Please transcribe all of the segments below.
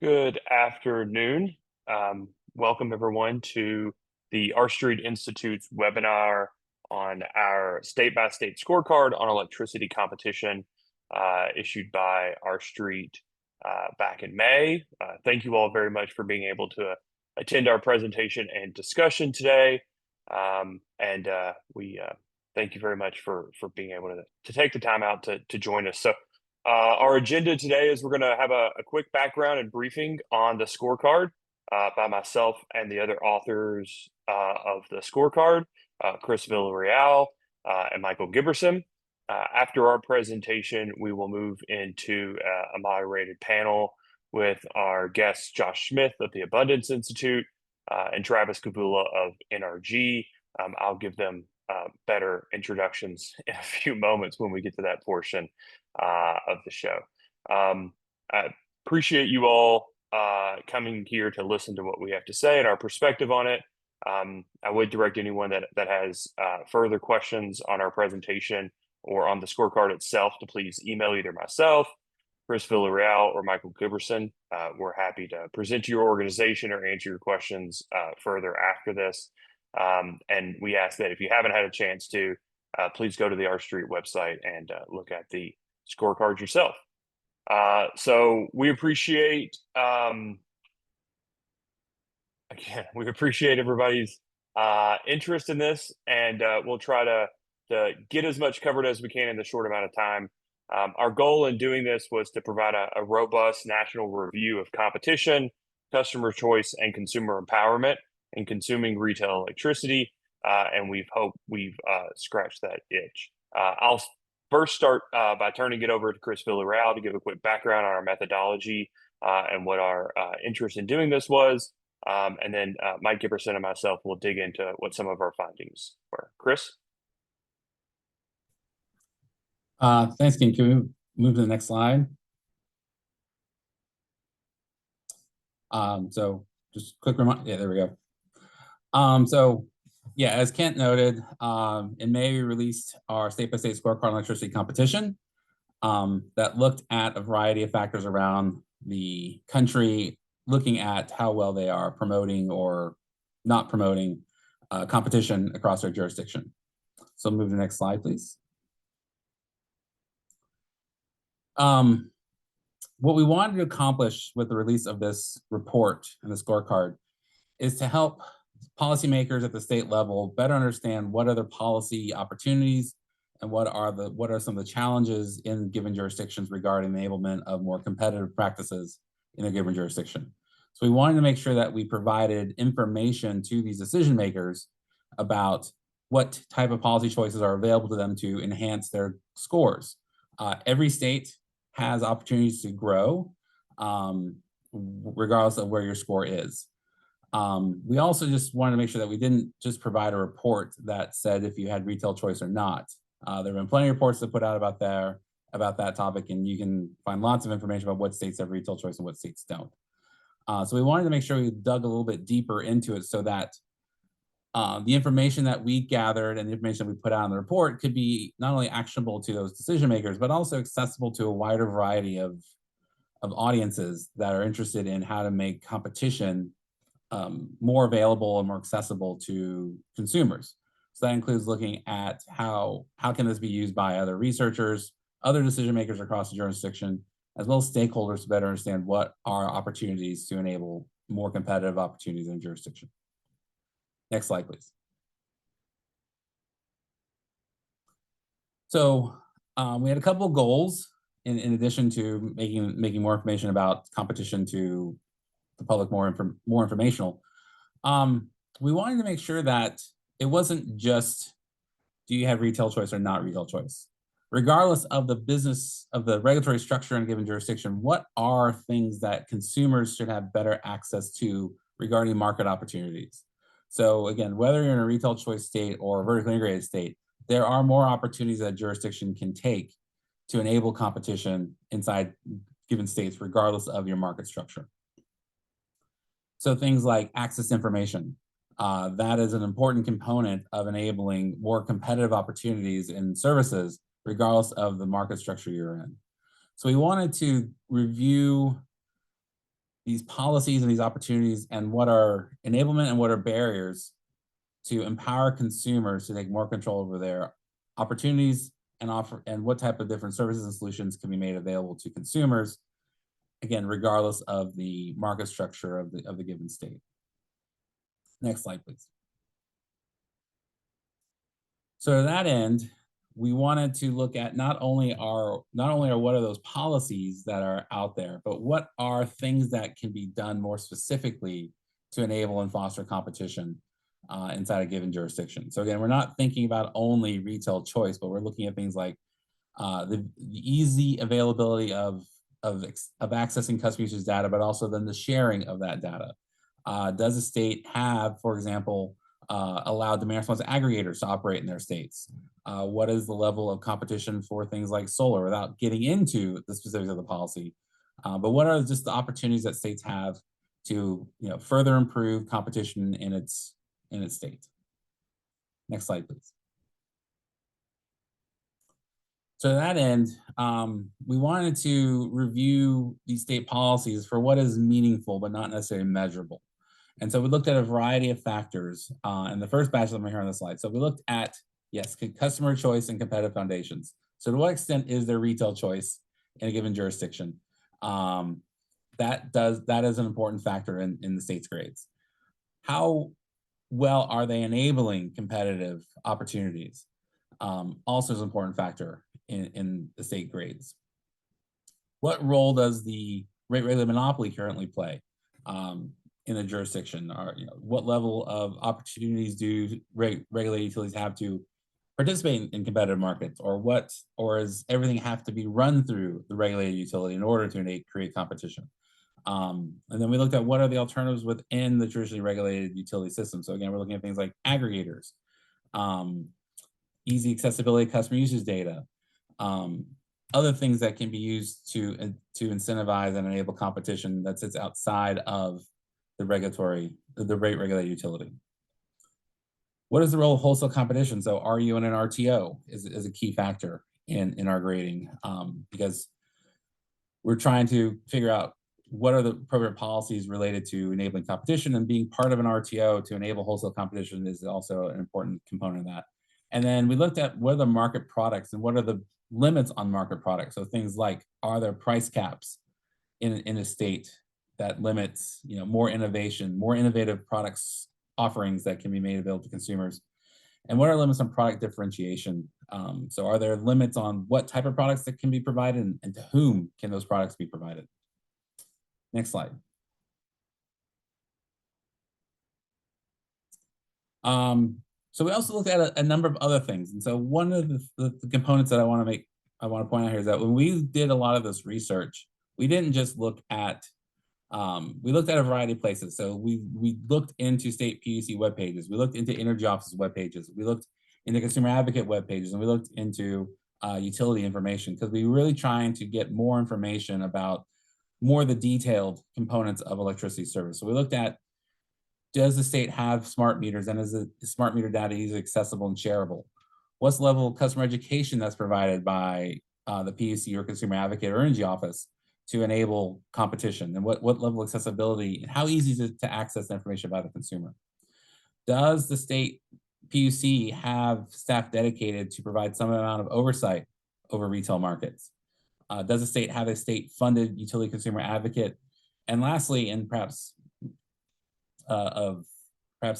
Good afternoon. Welcome everyone to the R Street Institute's webinar on our state-by-state scorecard on electricity competition issued by R Street back in May. Thank you all very much for being able to attend our presentation and discussion today. We thank you very much for being able to take the time out to join us. Our agenda today is we're going to have a quick background and briefing on the scorecard by myself and the other authors of the scorecard, Chris Villarreal and Michael Giberson. After our presentation, we will move into a moderated panel with our guests, Josh Smith of the Abundance Institute and Travis Kavula of NRG. I'll give them better introductions in a few moments when we get to that portion of the show. I appreciate you all coming here to listen to what we have to say and our perspective on it. I would direct anyone that has further questions on our presentation or on the scorecard itself to please email either myself, Chris Villarreal, or Michael Giberson. We're happy to present to your organization or answer your questions further after this. And we ask that if you haven't had a chance to, please go to the R Street website and look at the scorecard yourself. So we appreciate, again, we appreciate everybody's interest in this, and we'll try to get as much covered as we can in the short amount of time. Our goal in doing this was to provide a robust national review of competition, customer choice, and consumer empowerment in consuming retail electricity, and we've scratched that itch. I'll first start by turning it over to Chris Villarreal to give a quick background on our methodology and what our interest in doing this was, and then Mike Giberson and myself will dig into what some of our findings were. Chris? Thanks, Ken. Can we move to the next slide? So just quick reminder. Yeah, there we go. Yeah, as Kent noted, in May we released our state-by-state scorecard on electricity competition that looked at a variety of factors around the country, looking at how well they are promoting or not promoting competition across their jurisdiction. So move to the next slide, please. What we wanted to accomplish with the release of this report and the scorecard is to help policymakers at the state level better understand what other policy opportunities and what are some of the challenges in given jurisdictions regarding the enablement of more competitive practices in a given jurisdiction. So we wanted to make sure that we provided information to these decision makers about what type of policy choices are available to them to enhance their scores. Every state has opportunities to grow regardless of where your score is. We also just wanted to make sure that we didn't just provide a report that said if you had retail choice or not. There have been plenty of reports that put out about that topic, and you can find lots of information about what states have retail choice and what states don't. So we wanted to make sure we dug a little bit deeper into it so that the information that we gathered and the information that we put out in the report could be not only actionable to those decision makers, but also accessible to a wider variety of audiences that are interested in how to make competition more available and more accessible to consumers. So that includes looking at how can this be used by other researchers, other decision makers across the jurisdiction, as well as stakeholders to better understand what are opportunities to enable more competitive opportunities in a jurisdiction. Next slide, please. So we had a couple of goals in addition to making more information about competition to the public more informational. We wanted to make sure that it wasn't just, do you have retail choice or not retail choice? Regardless of the business, of the regulatory structure in a given jurisdiction, what are things that consumers should have better access to regarding market opportunities? So again, whether you're in a retail choice state or a vertically integrated state, there are more opportunities that a jurisdiction can take to enable competition inside given states, regardless of your market structure. So things like access to information, that is an important component of enabling more competitive opportunities in services, regardless of the market structure you're in. So we wanted to review these policies and these opportunities and what are enablement and what are barriers to empower consumers to take more control over their opportunities and offer, and what type of different services and solutions can be made available to consumers, again, regardless of the market structure of the given state. Next slide, please. So to that end, we wanted to look at not only are what are those policies that are out there, but what are things that can be done more specifically to enable and foster competition inside a given jurisdiction. So again, we're not thinking about only retail choice, but we're looking at things like the easy availability of accessing customer usage data, but also then the sharing of that data. Does a state have, for example, allow demand response aggregators to operate in their states? What is the level of competition for things like solar, without getting into the specifics of the policy? But what are just the opportunities that states have to further improve competition in its state? Next slide, please. So to that end, we wanted to review these state policies for what is meaningful but not necessarily measurable. And so we looked at a variety of factors in the first batch that I'm here on the slide. So we looked at, yes, customer choice and competitive foundations. So to what extent is there retail choice in a given jurisdiction? That is an important factor in the state's grades. How well are they enabling competitive opportunities? Also is an important factor in the state grades. What role does the rate-regulated monopoly currently play in the jurisdiction? Or what level of opportunities do regulated utilities have to participate in competitive markets, or does everything have to be run through the regulated utility in order to create competition? And then we looked at what are the alternatives within the traditionally regulated utility system. So again, we're looking at things like aggregators, easy accessibility customer usage data, other things that can be used to incentivize and enable competition that sits outside of the rate regulated utility. What is the role of wholesale competition? So RU and an RTO is a key factor in our grading, because we're trying to figure out what are the appropriate policies related to enabling competition, and being part of an RTO to enable wholesale competition is also an important component of that. And then we looked at what are the market products and what are the limits on market products. So things like, are there price caps in a state that limits more innovation, more innovative products offerings that can be made available to consumers? And what are limits on product differentiation? So are there limits on what type of products that can be provided, and to whom can those products be provided? Next slide. So we also looked at a number of other things. And so one of the components that I want to point out here is that when we did a lot of this research, we didn't just look at, we looked at a variety of places. So we looked into state PUC web pages, we looked into energy office web pages, we looked into consumer advocate web pages, and we looked into utility information, because we were really trying to get more information about more of the detailed components of electricity service. So we looked at, does the state have smart meters, and is the smart meter data easily accessible and shareable? What's the level of customer education that's provided by the PUC or consumer advocate or energy office to enable competition? And what level of accessibility, and how easy is it to access the information by the consumer? Does the state PUC have staff dedicated to provide some amount of oversight over retail markets? Does the state have a state-funded utility consumer advocate? And lastly, and perhaps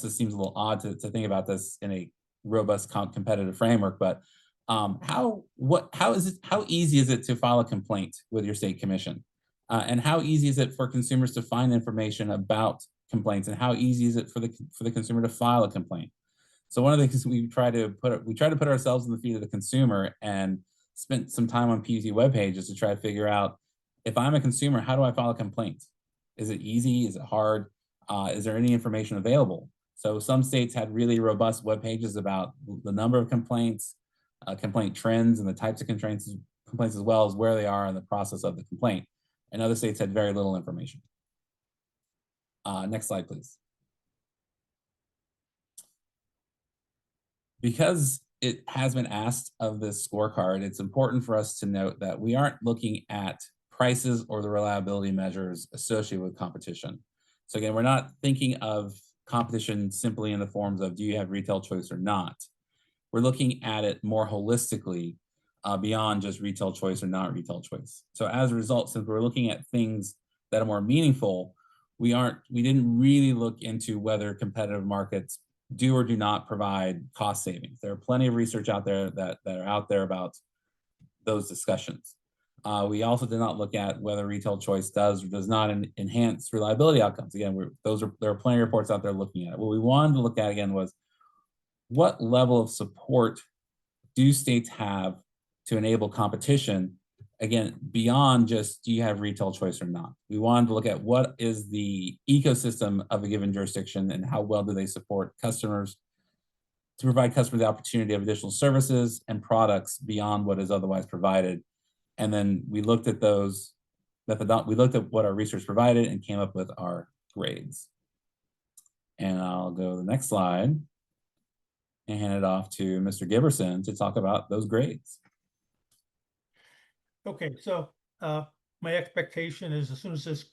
this seems a little odd to think about this in a robust competitive framework, but how easy is it to file a complaint with your state commission? And how easy is it for consumers to find information about complaints? And how easy is it for the consumer to file a complaint? So one of the things we try to put ourselves in the feet of the consumer, and spent some time on PUC web pages to try to figure out, if I'm a consumer, how do I file a complaint? Is it easy? Is it hard? Is there any information available? So some states had really robust web pages about the number of complaints, complaint trends, and the types of complaints, as well as where they are in the process of the complaint. And other states had very little information. Next slide, please. Because it has been asked of this scorecard, it's important for us to note that we aren't looking at prices or the reliability measures associated with competition. So again, we're not thinking of competition simply in the forms of do you have retail choice or not. We're looking at it more holistically beyond just retail choice or not retail choice. So as a result, since we're looking at things that are more meaningful, we didn't really look into whether competitive markets do or do not provide cost savings. There are plenty of research out there that are out there about those discussions. We also did not look at whether retail choice does or does not enhance reliability outcomes. Again, there are plenty of reports out there looking at it. What we wanted to look at again was what level of support do states have to enable competition, again, beyond just do you have retail choice or not. We wanted to look at what is the ecosystem of a given jurisdiction and how well do they support customers to provide customers the opportunity of additional services and products beyond what is otherwise provided. And then we looked at those, we looked at what our research provided and came up with our grades. And I'll go to the next slide and hand it off to Mr. Giberson to talk about those grades. Okay, so my expectation is as soon as this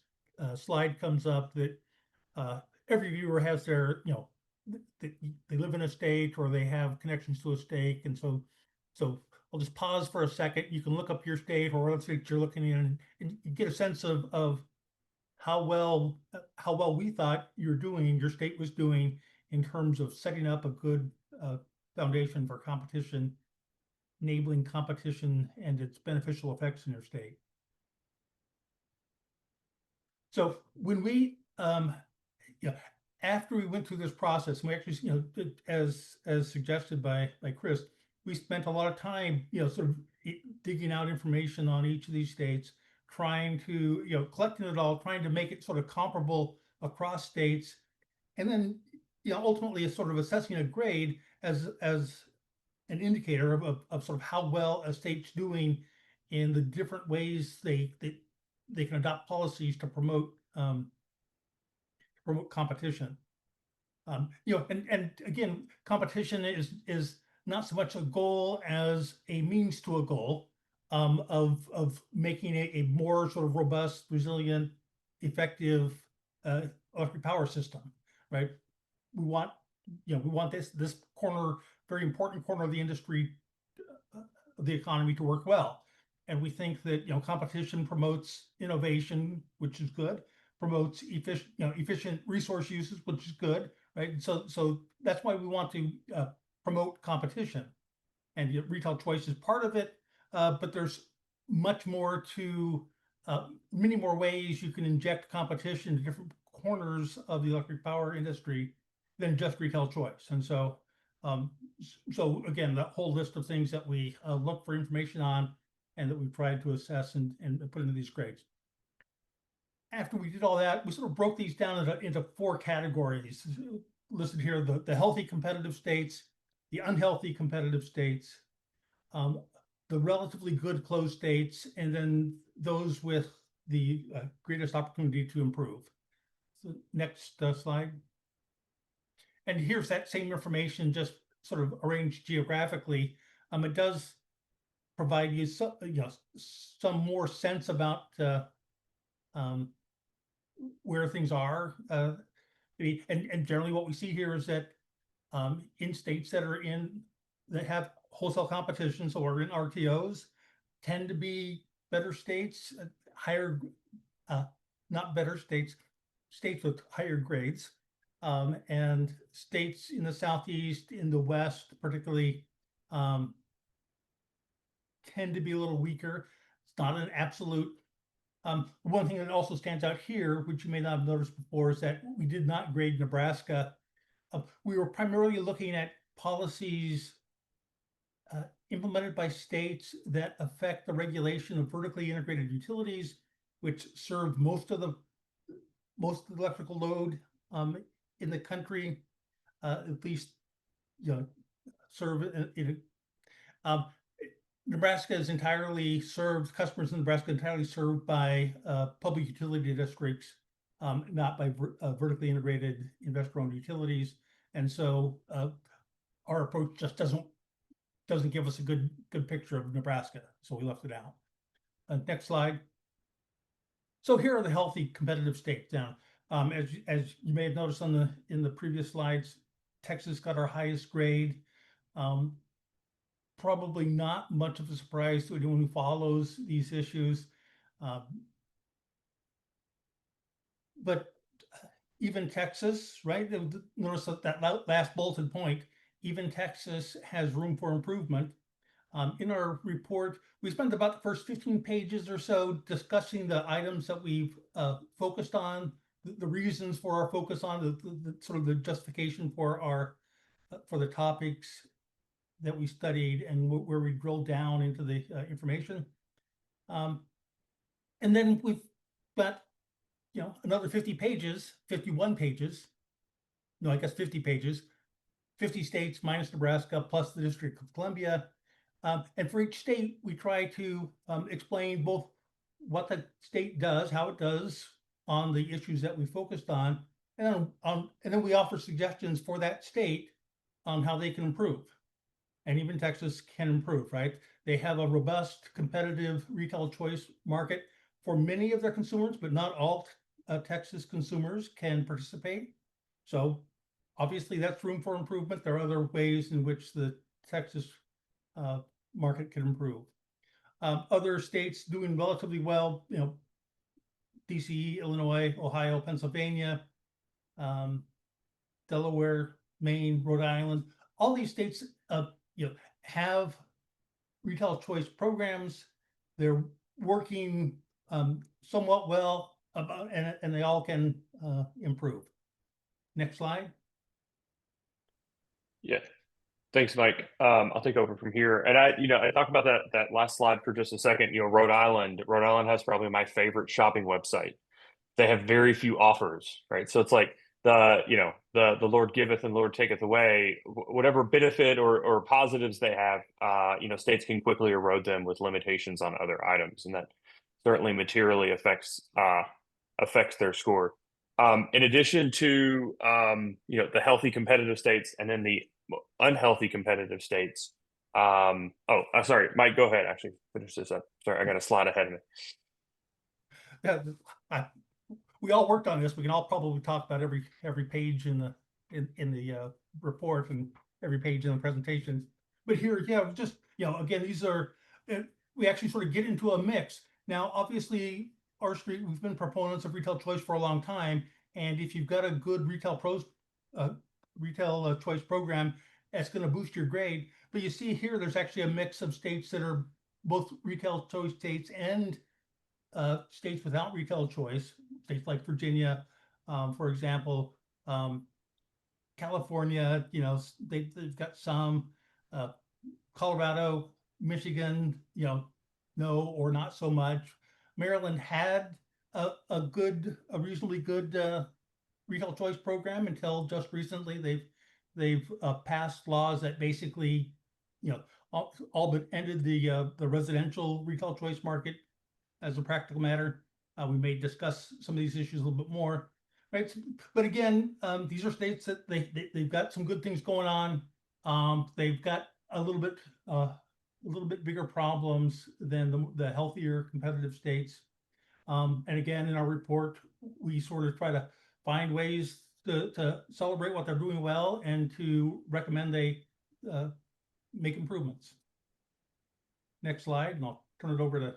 slide comes up that every viewer has their, they live in a state or they have connections to a state. And so I'll just pause for a second. You can look up your state or other states you're looking in and you get a sense of how well we thought your state was doing in terms of setting up a good foundation for competition, enabling competition and its beneficial effects in your state. So when we, after we went through this process, we actually, as suggested by Chris, we spent a lot of time, sort of digging out information on each of these states, trying to, collecting it all, trying to make it sort of comparable across states, and then, ultimately, sort of assessing a grade as an indicator of sort of how well a state's doing in the different ways they can adopt policies to promote competition. And again, competition is not so much a goal as a means to a goal of making a more sort of robust, resilient, effective electric power system, right? We want this corner, very important corner of the industry, of the economy to work well. And we think that, competition promotes innovation, which is good, promotes efficient resource uses, which is good, right? So that's why we want to promote competition. And retail choice is part of it, but there's much more to, many more ways you can inject competition to different corners of the electric power industry than just retail choice. And so, so again, that whole list of things that we look for information on and that we tried to assess and put into these grades. After we did all that, we sort of broke these down into 4 categories listed here: the healthy competitive states, the unhealthy competitive states, the relatively good closed states, and then those with the greatest opportunity to improve. So next slide. And here's that same information, just sort of arranged geographically. It does provide you some more sense about where things are. And generally what we see here is that in states that have wholesale competition, so are in RTOs, tend to be better states, higher, not better states, states with higher grades. And states in the Southeast, in the West, particularly, tend to be a little weaker. It's not an absolute. One thing that also stands out here, which you may not have noticed before, is that we did not grade Nebraska. We were primarily looking at policies implemented by states that affect the regulation of vertically integrated utilities, which serve most of the electrical load in the country, at least, serve Nebraska is entirely served, customers in Nebraska entirely served by public utility districts, not by vertically integrated investor-owned utilities. And so our approach just doesn't give us a good picture of Nebraska, so we left it out. Next slide. So here are the healthy competitive states. Now, as you may have noticed in the previous slides, Texas got our highest grade. Probably not much of a surprise to anyone who follows these issues. But even Texas, right? Notice that last bulleted point, even Texas has room for improvement. In our report, we spent about the first 15 pages or so discussing the items that we've focused on, the reasons for our focus on, the sort of the justification for our for the topics that we studied and where we drilled down into the information. And then we've got, another 50 pages, 51 pages, no, I guess 50 pages, 50 states minus Nebraska plus the District of Columbia. And for each state, we try to explain both what the state does, how it does on the issues that we focused on, and then we offer suggestions for that state on how they can improve. And even Texas can improve, right? They have a robust, competitive retail choice market for many of their consumers, but not all Texas consumers can participate. So obviously that's room for improvement. There are other ways in which the Texas market can improve. Other states doing relatively well, DC, Illinois, Ohio, Pennsylvania, Delaware, Maine, Rhode Island, all these states have retail choice programs. They're working somewhat well and they all can improve. Next slide. Yeah. Thanks, Mike. I'll take over from here. And I talk about that last slide for just a second. Rhode Island has probably my favorite shopping website. They have very few offers, right? So it's like the Lord giveth and the Lord taketh away. Whatever benefit or positives they have, states can quickly erode them with limitations on other items, and that certainly materially affects their score. In addition to the healthy competitive states and then the unhealthy competitive states. Sorry, Mike, go ahead. Actually, finish this up. Sorry, I got a slide ahead of me. Yeah, we all worked on this. We can all probably talk about every page in the report and every page in the presentation. But here, just again, these are we actually sort of get into a mix. Now, obviously, our street, we've been proponents of retail choice for a long time, and if you've got a good retail choice program, that's going to boost your grade. But you see here, there's actually a mix of states that are both retail choice states and states without retail choice, states like Virginia, for example, California, they've got some, Colorado, Michigan, no or not so much. Maryland had a reasonably good retail choice program until just recently. They've passed laws that basically, all but ended the residential retail choice market as a practical matter. We may discuss some of these issues a little bit more, right? But again, these are states that they've got some good things going on. They've got a little bit bigger problems than the healthier competitive states. And again, in our report, we sort of try to find ways to celebrate what they're doing well and to recommend they make improvements. Next slide, and I'll turn it over to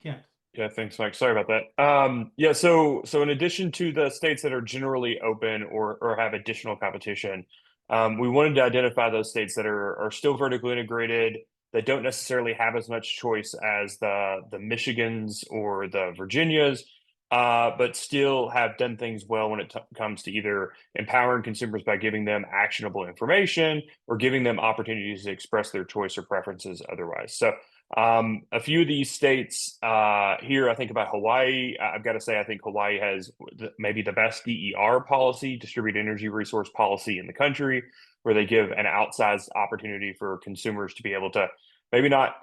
Kent. Yeah, thanks, Mike. Sorry about that. So in addition to the states that are generally open or have additional competition, we wanted to identify those states that are still vertically integrated, that don't necessarily have as much choice as the Michigans or the Virginias, but still have done things well when it comes to either empowering consumers by giving them actionable information or giving them opportunities to express their choice or preferences otherwise. So a few of these states here, I think about Hawaii. I've got to say, I think Hawaii has maybe the best DER policy, distributed energy resource policy in the country, where they give an outsized opportunity for consumers to be able to maybe not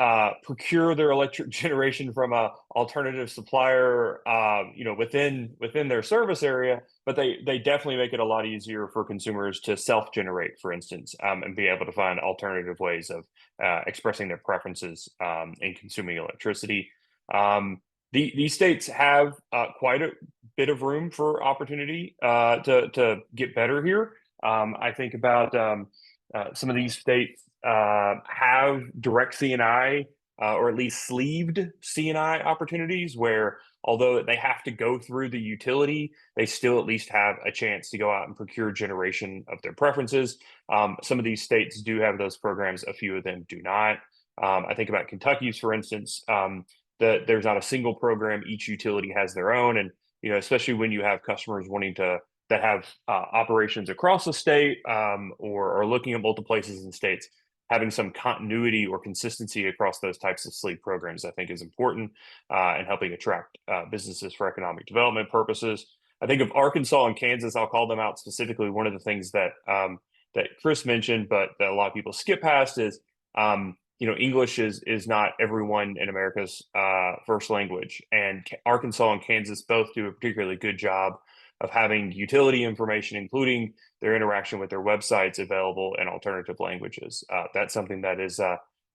procure their electric generation from a alternative supplier, within their service area, but they definitely make it a lot easier for consumers to self-generate, for instance, and be able to find alternative ways of expressing their preferences in consuming electricity. these states have quite a bit of room for opportunity to get better here. I think about some of these states have direct CNI or at least sleeved CNI opportunities where, although they have to go through the utility, they still at least have a chance to go out and procure generation of their preferences. Some of these states do have those programs. A few of them do not. I think about Kentucky's, for instance. There's not a single program. Each utility has their own, and especially when you have customers wanting to that have operations across the state or looking at multiple places in states, having some continuity or consistency across those types of sleep programs, I think, is important in helping attract businesses for economic development purposes. I think of Arkansas and Kansas. I'll call them out specifically. One of the things that that Chris mentioned, but that a lot of people skip past is English is not everyone in America's first language, and Arkansas and Kansas both do a particularly good job of having utility information, including their interaction with their websites, available in alternative languages. That's something that is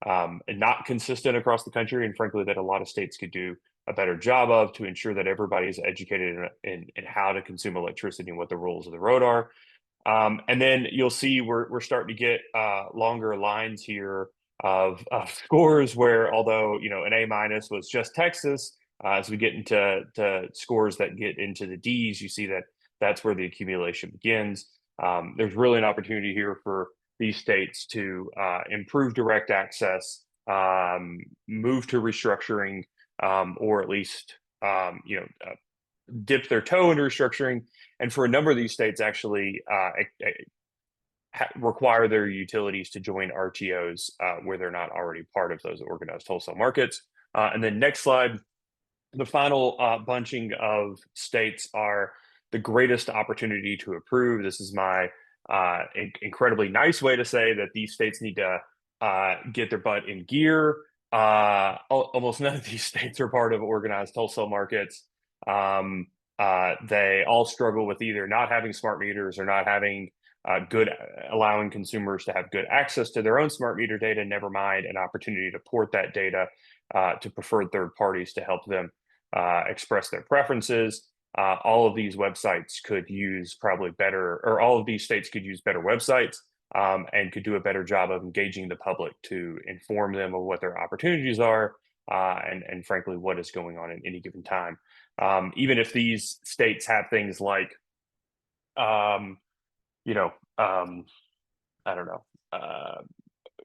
not consistent across the country, and frankly, that a lot of states could do a better job of to ensure that everybody is educated in how to consume electricity and what the rules of the road are. And then you'll see we're starting to get longer lines here of scores where, although an A- was just Texas, as we get into scores that get into the Ds, you see that that's where the accumulation begins. There's really an opportunity here for these states to improve direct access, move to restructuring, or at least dip their toe into restructuring. And for a number of these states, actually require their utilities to join RTOs where they're not already part of those organized wholesale markets. And then next slide, the final bunching of states are the greatest opportunity to approve. This is my incredibly nice way to say that these states need to get their butt in gear. Almost none of these states are part of organized wholesale markets. They all struggle with either not having smart meters or not having allowing consumers to have good access to their own smart meter data, never mind an opportunity to port that data to preferred third parties to help them express their preferences. All of these websites could use probably better, or all of these states could use better websites and could do a better job of engaging the public to inform them of what their opportunities are and frankly, what is going on at any given time. Even if these states have things like, I don't know,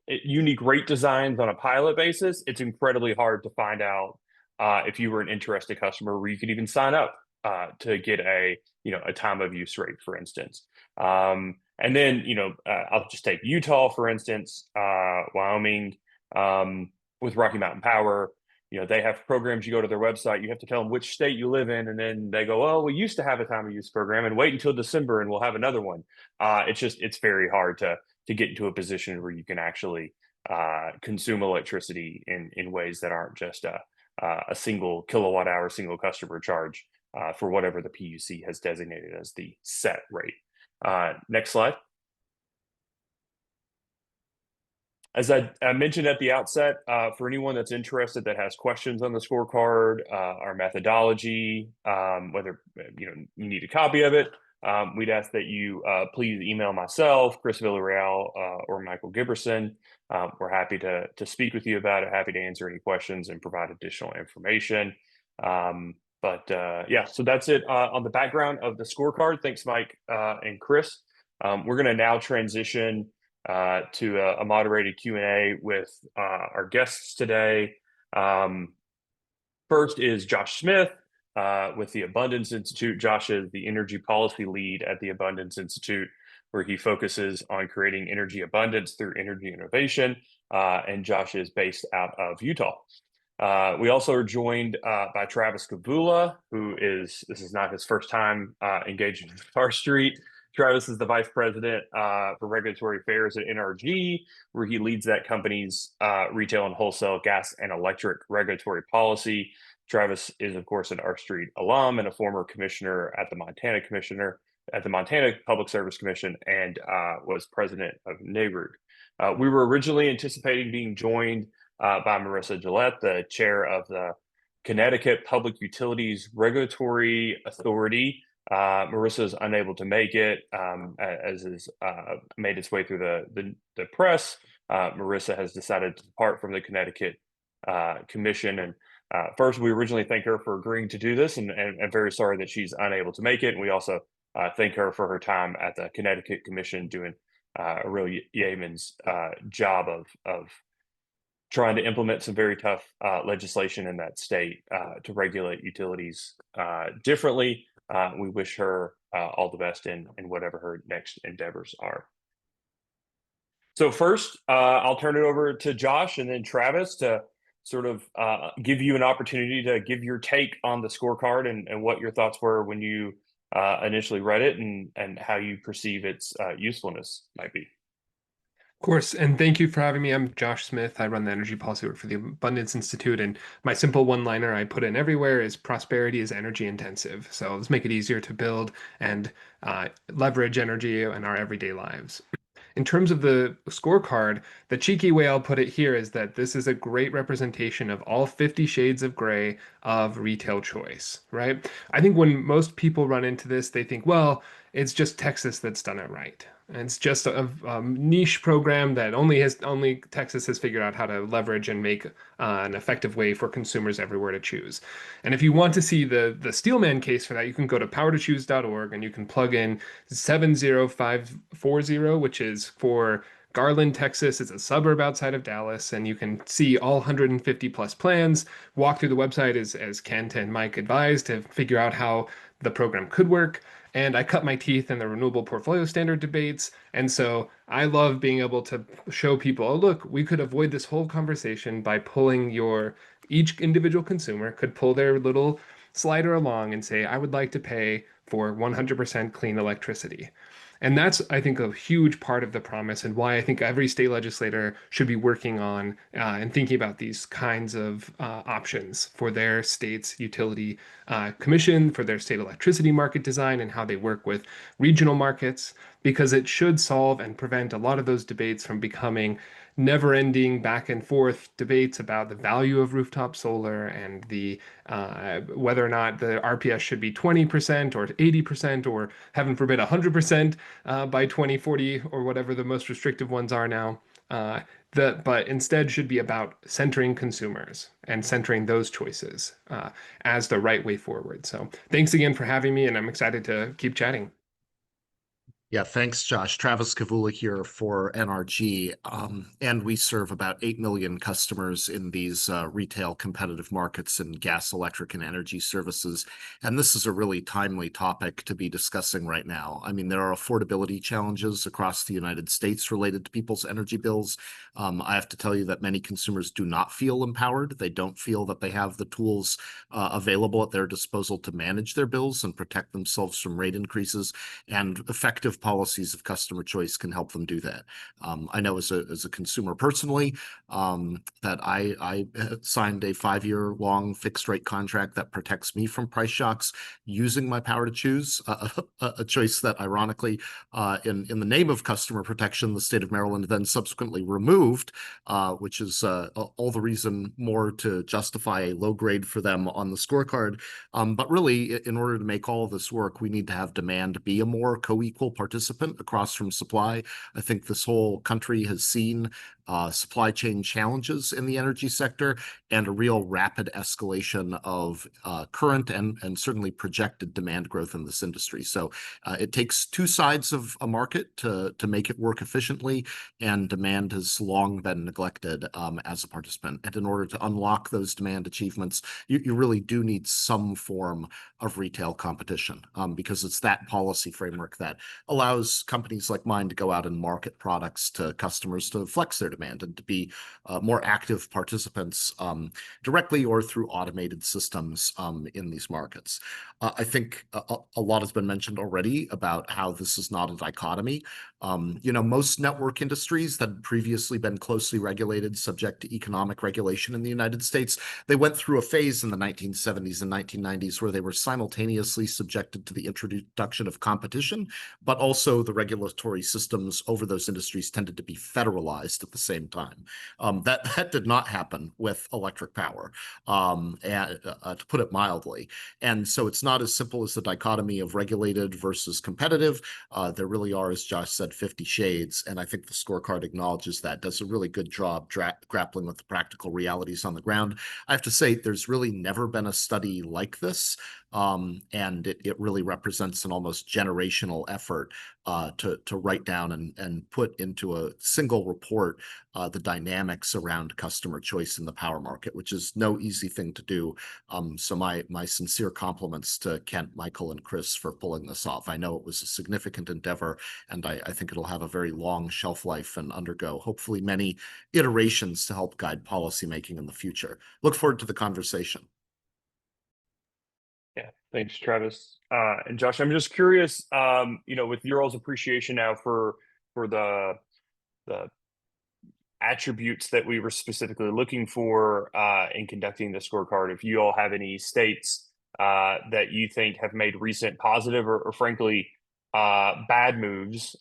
unique rate designs on a pilot basis, it's incredibly hard to find out if you were an interested customer where you could even sign up to get a time of use rate, for instance. And then, I'll just take Utah, for instance, Wyoming, with Rocky Mountain Power. They have programs. You go to their website, you have to tell them which state you live in, and then they go, "Oh, we used to have a time of use program, and wait until December, and we'll have another one." It's very hard to get into a position where you can actually consume electricity in ways that aren't just a single kilowatt hour, single customer charge for whatever the PUC has designated as the set rate. Next slide. As I mentioned at the outset, for anyone that's interested that has questions on the scorecard, our methodology, whether you need a copy of it, we'd ask that you please email myself, Chris Villarreal, or Michael Giberson. We're happy to speak with you about it, happy to answer any questions and provide additional information. Yeah, so that's it on the background of the scorecard. Thanks, Mike and Chris. We're going to now transition to a moderated Q&A with our guests today. First is Josh Smith with the Abundance Institute. Josh is the energy policy lead at the Abundance Institute, where he focuses on creating energy abundance through energy innovation. And Josh is based out of Utah. We also are joined by Travis Kavula, this is not his first time engaging with Star Street. Travis is the Vice President for Regulatory Affairs at NRG, where he leads that company's retail and wholesale gas and electric regulatory policy. Travis is, of course, an R Street alum and a former commissioner at the Montana Public Service Commission, and was president of NARUC. We were originally anticipating being joined by Marissa Gillette, the chair of the Connecticut Public Utilities Regulatory Authority. Marissa is unable to make it, as is made its way through the press. Marissa has decided to depart from the Connecticut Commission. And first, we originally thank her for agreeing to do this, and very sorry that she's unable to make it. And we also thank her for her time at the Connecticut Commission, doing a real yeoman's job of trying to implement some very tough legislation in that state to regulate utilities differently. We wish her all the best in whatever her next endeavors are. So first, I'll turn it over to Josh and then Travis to sort of give you an opportunity to give your take on the scorecard and what your thoughts were when you initially read it, and how you perceive its usefulness might be. Of course, and thank you for having me. I'm Josh Smith. I run the energy policy work for the Abundance Institute, and my simple one-liner I put in everywhere is prosperity is energy intensive. So let's make it easier to build and leverage energy in our everyday lives. In terms of the scorecard, the cheeky way I'll put it here is that this is a great representation of all 50 shades of gray of retail choice, right? I think when most people run into this, they think, well, it's just Texas that's done it right. And it's just a niche program that only Texas has figured out how to leverage and make an effective way for consumers everywhere to choose. And if you want to see the Steelman case for that, you can go to powertochoose.org and you can plug in 70540, which is for Garland, Texas. It's a suburb outside of Dallas, and you can see all 150 plus plans. Walk through the website as Kent and Mike advised to figure out how the program could work. And I cut my teeth in the renewable portfolio standard debates. And so I love being able to show people, oh, look, we could avoid this whole conversation by each individual consumer could pull their little slider along and say, I would like to pay for 100% clean electricity. And that's, I think, a huge part of the promise, and why I think every state legislator should be working on and thinking about these kinds of options for their state's utility commission, for their state electricity market design, and how they work with regional markets, because it should solve and prevent a lot of those debates from becoming never-ending back and forth debates about the value of rooftop solar and the whether or not the RPS should be 20% or 80% or, heaven forbid, 100% by 2040 or whatever the most restrictive ones are now. But instead should be about centering consumers and centering those choices as the right way forward. So thanks again for having me, and I'm excited to keep chatting. Yeah, thanks, Josh. Travis Kavula here for NRG. And we serve about 8 million customers in these retail competitive markets in gas, electric, and energy services. And this is a really timely topic to be discussing right now. I mean, there are affordability challenges across the United States related to people's energy bills. I have to tell you that many consumers do not feel empowered. They don't feel that they have the tools available at their disposal to manage their bills and protect themselves from rate increases. And effective policies of customer choice can help them do that. I know as a consumer personally that I signed a 5-year long fixed rate contract that protects me from price shocks using my power to choose, a choice that ironically in the name of customer protection, the state of Maryland then subsequently removed, which is all the reason more to justify a low grade for them on the scorecard. But really, in order to make all of this work, we need to have demand be a more co-equal participant across from supply. I think this whole country has seen supply chain challenges in the energy sector and a real rapid escalation of current and certainly projected demand growth in this industry. So it takes two sides of a market to make it work efficiently, and demand has long been neglected as a participant. And in order to unlock those demand achievements, you really do need some form of retail competition, because it's that policy framework that allows companies like mine to go out and market products to customers to flex their demand and to be more active participants directly or through automated systems in these markets. I think a lot has been mentioned already about how this is not a dichotomy. Most network industries that had previously been closely regulated, subject to economic regulation in the United States, they went through a phase in the 1970s and 1990s where they were simultaneously subjected to the introduction of competition, but also the regulatory systems over those industries tended to be federalized at the same time. That did not happen with electric power, to put it mildly. And so it's not as simple as the dichotomy of regulated versus competitive. There really are, as Josh said, 50 shades. And I think the scorecard acknowledges that, does a really good job grappling with the practical realities on the ground. I have to say, there's really never been a study like this. And it really represents an almost generational effort to write down and put into a single report the dynamics around customer choice in the power market, which is no easy thing to do. So my sincere compliments to Kent, Michael, and Chris for pulling this off. I know it was a significant endeavor, and I think it'll have a very long shelf life and undergo, hopefully, many iterations to help guide policymaking in the future. Look forward to the conversation. Yeah, thanks, Travis. And Josh, I'm just curious, with your all's appreciation now for the attributes that we were specifically looking for in conducting the scorecard, if you all have any states that you think have made recent positive or frankly bad moves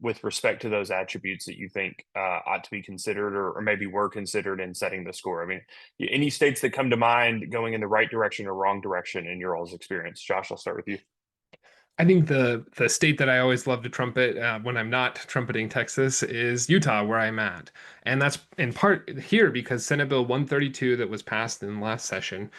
with respect to those attributes that you think ought to be considered or maybe were considered in setting the score. I mean, any states that come to mind going in the right direction or wrong direction in your all's experience? Josh, I'll start with you. I think the state that I always love to trumpet when I'm not trumpeting Texas is Utah, where I'm at. And that's in part here because Senate Bill 132 that was passed in the last session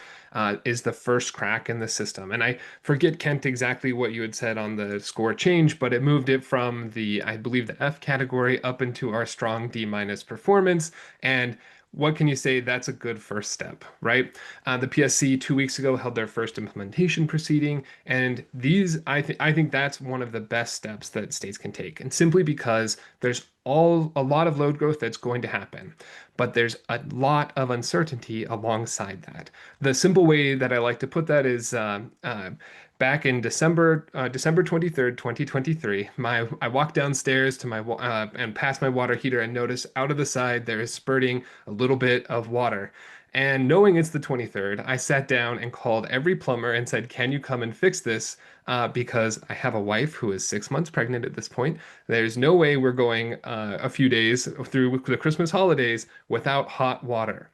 is the first crack in the system. And I forget, Kent, exactly what you had said on the score change, but it moved it from I believe the F category up into our strong D- performance. And what can you say? That's a good first step, right? The PSC 2 weeks ago held their first implementation proceeding, and I think that's one of the best steps that states can take, and simply because there's a lot of load growth that's going to happen, but there's a lot of uncertainty alongside that. The simple way that I like to put that is back in December 23rd, 2023, I walked downstairs to my and past my water heater and noticed out of the side there is spurting a little bit of water. And knowing it's the 23rd, I sat down and called every plumber and said, "Can you come and fix this?" Because I have a wife who is 6 months pregnant at this point. There's no way we're going a few days through the Christmas holidays without hot water.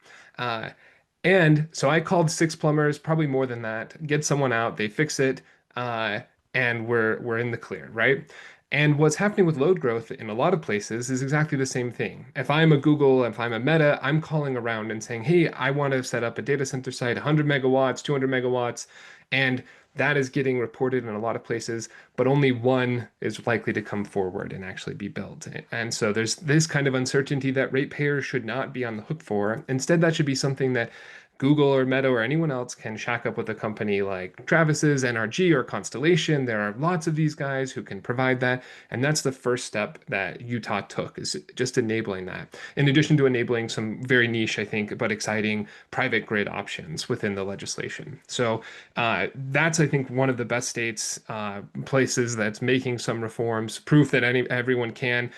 And so I called 6 plumbers, probably more than that, get someone out, they fix it, and we're in the clear, right? And what's happening with load growth in a lot of places is exactly the same thing. If I'm a Google, if I'm a Meta, I'm calling around and saying, "Hey, I want to set up a data center site, 100 megawatts, 200 megawatts," and that is getting reported in a lot of places, but only one is likely to come forward and actually be built. And so there's this kind of uncertainty that ratepayers should not be on the hook for. Instead, that should be something that Google or Meta or anyone else can shack up with a company like Travis's, NRG, or Constellation. There are lots of these guys who can provide that. And that's the first step that Utah took, is just enabling that. In addition to enabling some very niche, I think, but exciting private grid options within the legislation. So that's, I think, one of the best states, places that's making some reforms, proof that everyone can,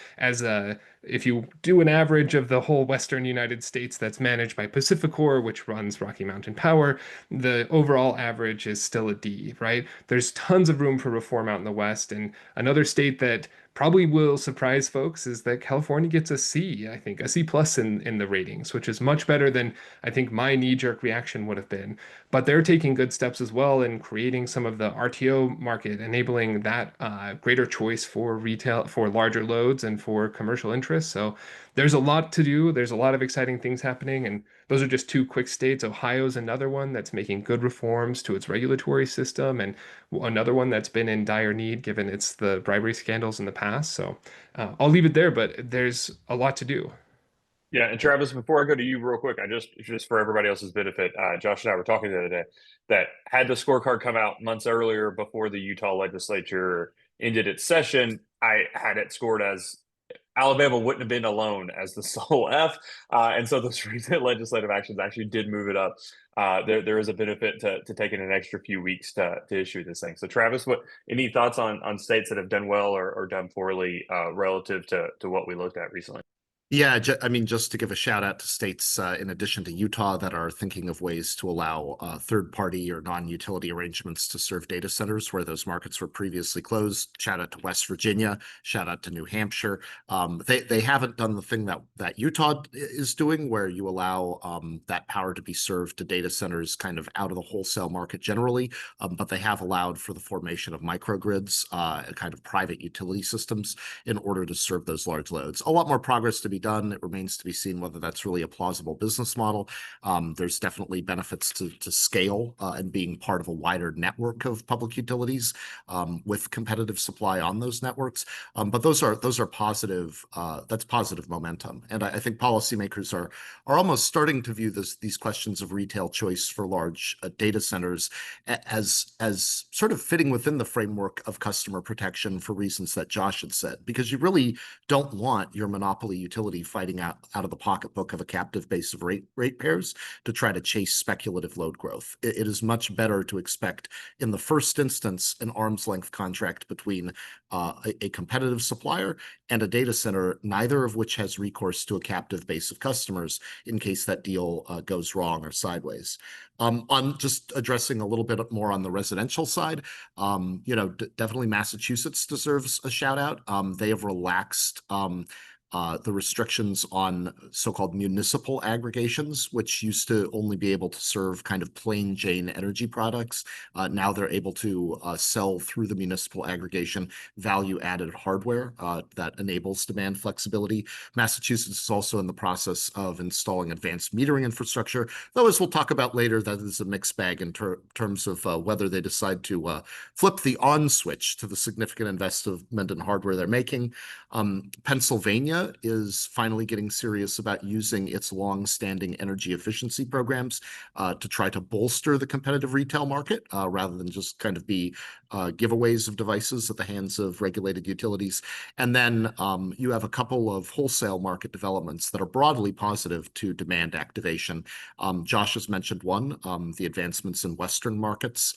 if you do an average of the whole Western United States that's managed by PacifiCorp, which runs Rocky Mountain Power, the overall average is still a D, right? There's tons of room for reform out in the West. And another state that probably will surprise folks is that California gets a C, I think, a C plus in the ratings, which is much better than I think my knee-jerk reaction would have been. But they're taking good steps as well in creating some of the RTO market, enabling that greater choice for retail, for larger loads, and for commercial interests. So there's a lot to do. There's a lot of exciting things happening. And those are just two quick states. Ohio's another one that's making good reforms to its regulatory system, and another one that's been in dire need given the bribery scandals in the past. So I'll leave it there, but there's a lot to do. Yeah, and Travis, before I go to you real quick, I just for everybody else's benefit, Josh and I were talking the other day that had the scorecard come out months earlier before the Utah legislature ended its session, I had it scored as Alabama wouldn't have been alone as the sole F. And so those recent legislative actions actually did move it up. There is a benefit to taking an extra few weeks to issue this thing. So Travis, any thoughts on states that have done well or done poorly relative to what we looked at recently? Yeah, I mean, just to give a shout out to states in addition to Utah that are thinking of ways to allow third-party or non-utility arrangements to serve data centers where those markets were previously closed. Shout out to West Virginia. Shout out to New Hampshire. They haven't done the thing that Utah is doing, where you allow that power to be served to data centers kind of out of the wholesale market generally, but they have allowed for the formation of microgrids, kind of private utility systems, in order to serve those large loads. A lot more progress to be done. It remains to be seen whether that's really a plausible business model. There's definitely benefits to scale and being part of a wider network of public utilities with competitive supply on those networks. But those are positive. That's positive momentum, and I think policymakers are almost starting to view these questions of retail choice for large data centers as sort of fitting within the framework of customer protection for reasons that Josh had said, because you really don't want your monopoly utility fighting out of the pocketbook of a captive base of ratepayers to try to chase speculative load growth. It is much better to expect, in the first instance, an arm's length contract between a competitive supplier and a data center, neither of which has recourse to a captive base of customers in case that deal goes wrong or sideways. On just addressing a little bit more on the residential side, definitely Massachusetts deserves a shout out. They have relaxed the restrictions on so-called municipal aggregations, which used to only be able to serve kind of plain Jane energy products. Now they're able to sell through the municipal aggregation value-added hardware that enables demand flexibility. Massachusetts is also in the process of installing advanced metering infrastructure, though, as we'll talk about later, that is a mixed bag in terms of whether they decide to flip the on switch to the significant investment in hardware they're making. Pennsylvania is finally getting serious about using its long-standing energy efficiency programs to try to bolster the competitive retail market rather than just kind of be giveaways of devices at the hands of regulated utilities. And then you have a couple of wholesale market developments that are broadly positive to demand activation. Josh has mentioned one, the advancements in Western markets.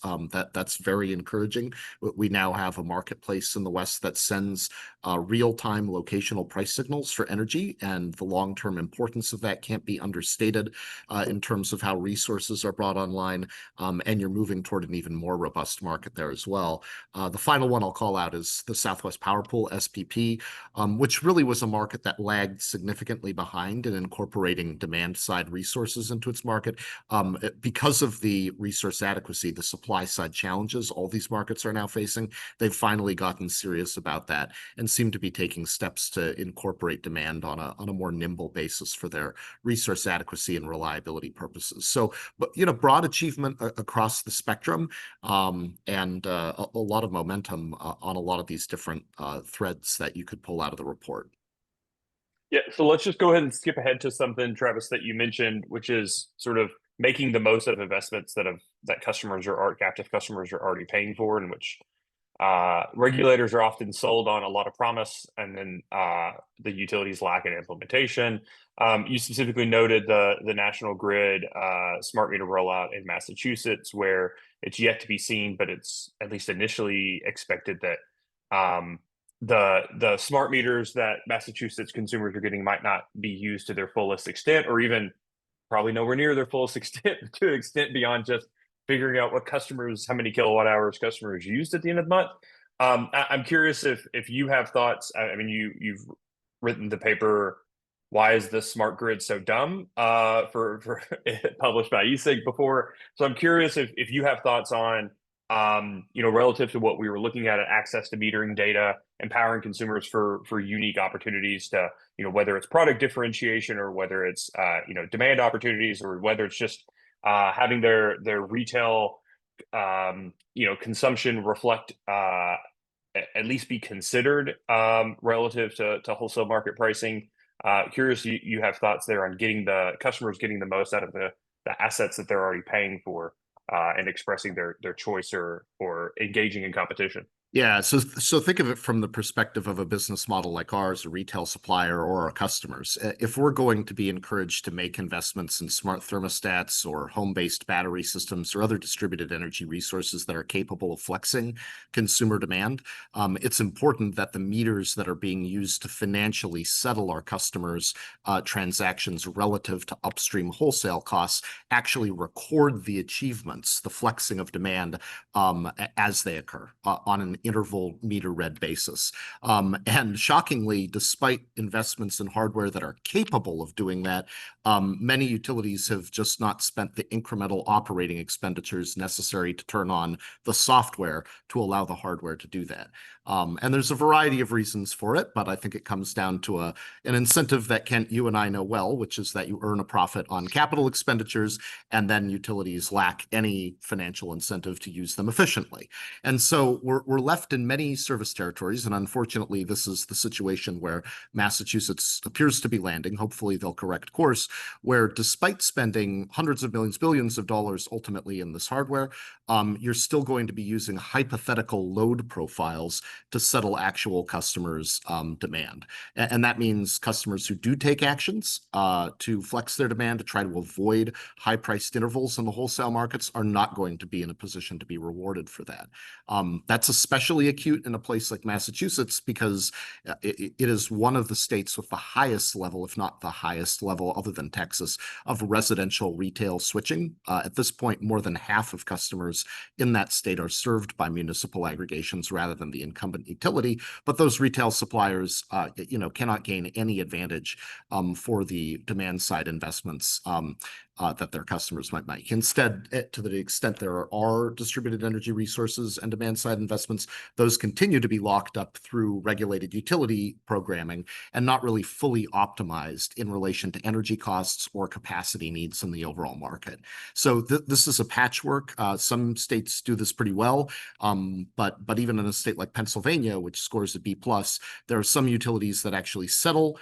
That's very encouraging. We now have a marketplace in the West that sends real-time locational price signals for energy, and the long-term importance of that can't be understated in terms of how resources are brought online, and you're moving toward an even more robust market there as well. The final one I'll call out is the Southwest Power Pool, SPP, which really was a market that lagged significantly behind in incorporating demand-side resources into its market. Because of the resource adequacy, the supply-side challenges all these markets are now facing, they've finally gotten serious about that and seem to be taking steps to incorporate demand on a more nimble basis for their resource adequacy and reliability purposes. So, but broad achievement across the spectrum, and a lot of momentum on a lot of these different threads that you could pull out of the report. Yeah, so let's just go ahead and skip ahead to something, Travis, that you mentioned, which is sort of making the most of investments that captive customers are already paying for, and which regulators are often sold on a lot of promise, and then the utilities lack in implementation. You specifically noted the national grid smart meter rollout in Massachusetts, where it's yet to be seen, but it's at least initially expected that the smart meters that Massachusetts consumers are getting might not be used to their fullest extent, or even probably nowhere near their fullest extent, to an extent beyond just figuring out how many kilowatt hours customers used at the end of the month. I'm curious if you have thoughts. I mean, you've written the paper, "Why is the smart grid so dumb?" For published by eSig before. So I'm curious if you have thoughts on relative to what we were looking at access to metering data, empowering consumers for unique opportunities to, whether it's product differentiation or whether it's, demand opportunities, or whether it's just having their retail, consumption reflect, at least be considered relative to wholesale market pricing. Curious, you have thoughts there on getting the customers getting the most out of the assets that they're already paying for, and expressing their choice or engaging in competition. Yeah, so think of it from the perspective of a business model like ours, a retail supplier or our customers. If we're going to be encouraged to make investments in smart thermostats or home-based battery systems or other distributed energy resources that are capable of flexing consumer demand, it's important that the meters that are being used to financially settle our customers' transactions relative to upstream wholesale costs actually record the achievements, the flexing of demand as they occur on an interval meter read basis. And shockingly, despite investments in hardware that are capable of doing that, many utilities have just not spent the incremental operating expenditures necessary to turn on the software to allow the hardware to do that. And there's a variety of reasons for it, but I think it comes down to an incentive that Kent, you and I know well, which is that you earn a profit on capital expenditures, and then utilities lack any financial incentive to use them efficiently. And so we're left in many service territories, and unfortunately, this is the situation where Massachusetts appears to be landing. Hopefully, they'll correct course, where despite spending hundreds of millions, billions of dollars ultimately in this hardware, you're still going to be using hypothetical load profiles to settle actual customers' demand. And that means customers who do take actions to flex their demand to try to avoid high-priced intervals in the wholesale markets are not going to be in a position to be rewarded for that. That's especially acute in a place like Massachusetts because it is one of the states with the highest level, if not the highest level, other than Texas, of residential retail switching. At this point, more than half of customers in that state are served by municipal aggregations rather than the incumbent utility. But those retail suppliers, cannot gain any advantage for the demand side investments that their customers might make. Instead, to the extent there are distributed energy resources and demand side investments, those continue to be locked up through regulated utility programming and not really fully optimized in relation to energy costs or capacity needs in the overall market. So this is a patchwork. Some states do this pretty well, but even in a state like Pennsylvania, which scores a B+, there are some utilities that actually settle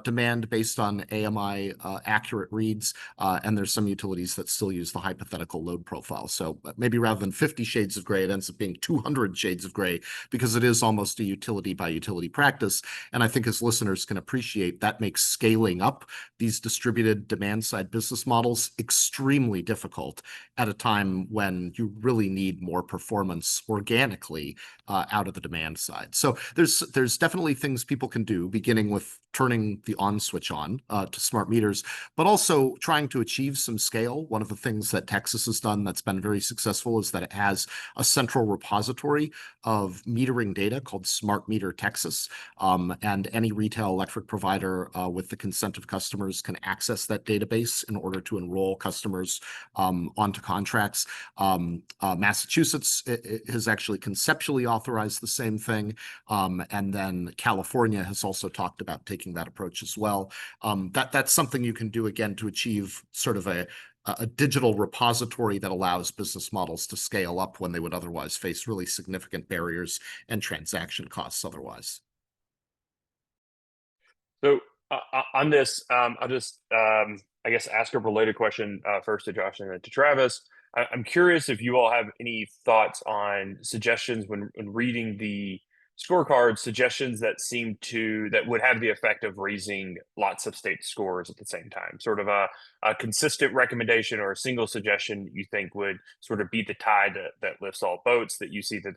demand based on AMI accurate reads, and there's some utilities that still use the hypothetical load profile. So maybe rather than 50 shades of gray, it ends up being 200 shades of gray because it is almost a utility by utility practice. And I think as listeners can appreciate, that makes scaling up these distributed demand side business models extremely difficult at a time when you really need more performance organically out of the demand side. So there's definitely things people can do, beginning with turning the on switch on to smart meters, but also trying to achieve some scale. One of the things that Texas has done that's been very successful is that it has a central repository of metering data called Smart Meter Texas. And any retail electric provider with the consent of customers can access that database in order to enroll customers onto contracts. Massachusetts has actually conceptually authorized the same thing. And then California has also talked about taking that approach as well. That's something you can do again to achieve sort of a digital repository that allows business models to scale up when they would otherwise face really significant barriers and transaction costs otherwise. So on this, I'll just, I guess, ask a related question first to Josh and then to Travis. I'm curious if you all have any thoughts on suggestions when reading the scorecard, suggestions that would have the effect of raising lots of state scores at the same time, sort of a consistent recommendation or a single suggestion you think would sort of be the tide that lifts all boats, that you see that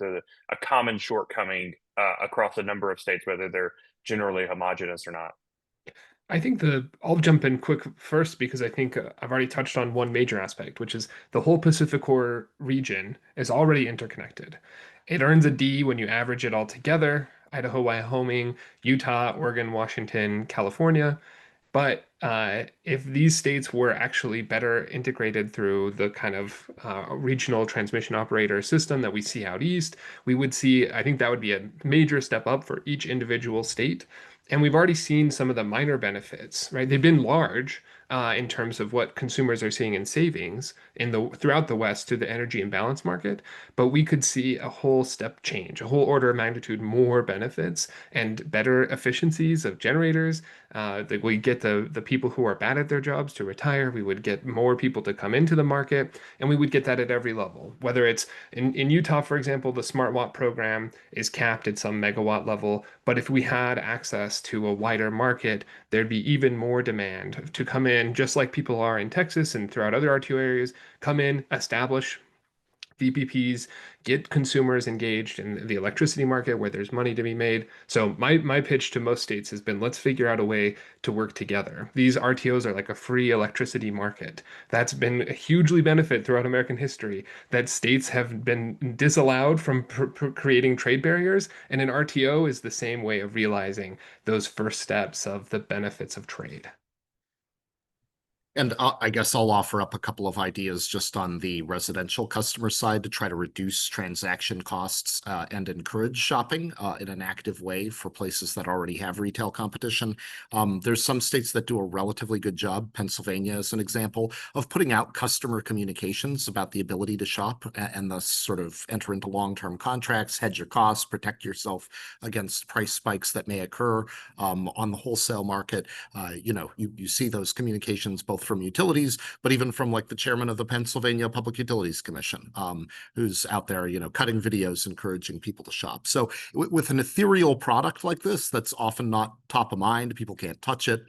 a common shortcoming across a number of states, whether they're generally homogenous or not. I think I'll jump in quick first because I think I've already touched on one major aspect, which is the whole Pacific Core region is already interconnected. It earns a D when you average it all together: Idaho, Wyoming, Utah, Oregon, Washington, California. But if these states were actually better integrated through the kind of regional transmission operator system that we see out east, we would see, I think that would be a major step up for each individual state. And we've already seen some of the minor benefits, right? They've been large, in terms of what consumers are seeing in savings throughout the West through the energy imbalance market, but we could see a whole step change, a whole order of magnitude more benefits and better efficiencies of generators. That we get the people who are bad at their jobs to retire. We would get more people to come into the market, and we would get that at every level. Whether it's in Utah, for example, the Smart Watt program is capped at some megawatt level, but if we had access to a wider market, there'd be even more demand to come in, just like people are in Texas and throughout other RTO areas, come in, establish VPPs, get consumers engaged in the electricity market where there's money to be made. So my pitch to most states has been, let's figure out a way to work together. These RTOs are like a free electricity market. That's been a hugely benefit throughout American history, that states have been disallowed from creating trade barriers, and an RTO is the same way of realizing those first steps of the benefits of trade. And I guess I'll offer up a couple of ideas just on the residential customer side to try to reduce transaction costs and encourage shopping in an active way for places that already have retail competition. There's some states that do a relatively good job, Pennsylvania is an example, of putting out customer communications about the ability to shop and thus sort of enter into long-term contracts, hedge your costs, protect yourself against price spikes that may occur on the wholesale market. You see those communications both from utilities, but even from like the chairman of the Pennsylvania Public Utilities Commission, who's out there, cutting videos, encouraging people to shop. So with an ethereal product like this, that's often not top of mind. People can't touch it.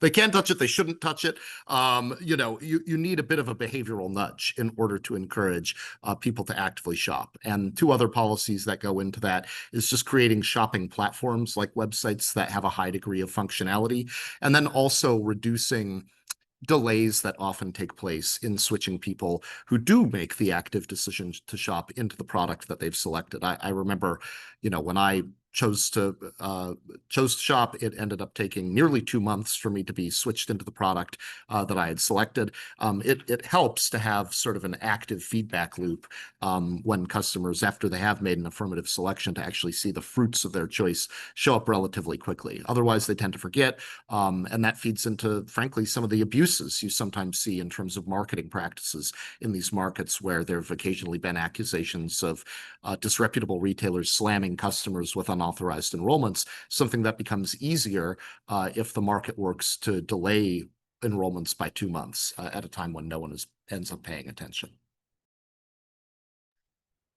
They can't touch it. They shouldn't touch it. You need a bit of a behavioral nudge in order to encourage people to actively shop. And two other policies that go into that is just creating shopping platforms like websites that have a high degree of functionality, and then also reducing delays that often take place in switching people who do make the active decision to shop into the product that they've selected. I remember, when I chose to shop, it ended up taking nearly 2 months for me to be switched into the product that I had selected. It helps to have sort of an active feedback loop when customers, after they have made an affirmative selection, to actually see the fruits of their choice show up relatively quickly. Otherwise, they tend to forget, and that feeds into, frankly, some of the abuses you sometimes see in terms of marketing practices in these markets, where there have occasionally been accusations of disreputable retailers slamming customers with unauthorized enrollments, something that becomes easier if the market works to delay enrollments by 2 months at a time when no one ends up paying attention.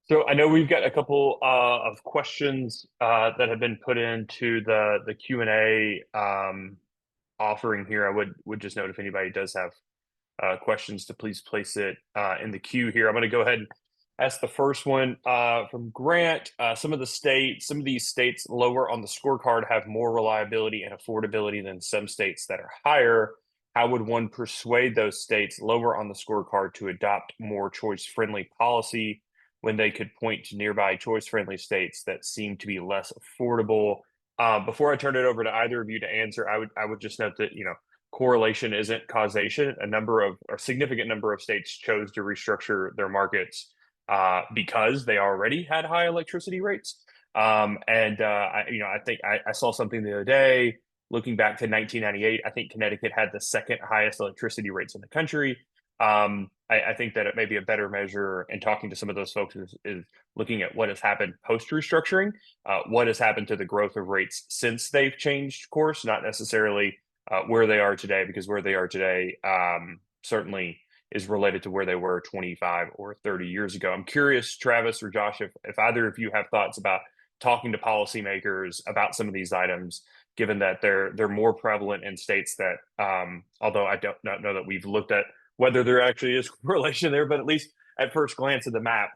So I know we've got a couple of questions that have been put into the Q&A offering here. I would just note if anybody does have questions to please place it in the queue here. I'm going to go ahead and ask the first one from Grant. Some of these states lower on the scorecard have more reliability and affordability than some states that are higher. How would one persuade those states lower on the scorecard to adopt more choice-friendly policy when they could point to nearby choice-friendly states that seem to be less affordable? Before I turn it over to either of you to answer, I would just note that correlation isn't causation. A significant number of states chose to restructure their markets because they already had high electricity rates. I think I saw something the other day, looking back to 1998, I think Connecticut had the second highest electricity rates in the country. I think that it may be a better measure in talking to some of those folks is looking at what has happened post-restructuring, what has happened to the growth of rates since they've changed course, not necessarily where they are today, because where they are today certainly is related to where they were 25 or 30 years ago. I'm curious, Travis or Josh, if either of you have thoughts about talking to policymakers about some of these items, given that they're more prevalent in states that, although I don't know that we've looked at whether there actually is correlation there, but at least at first glance at the map,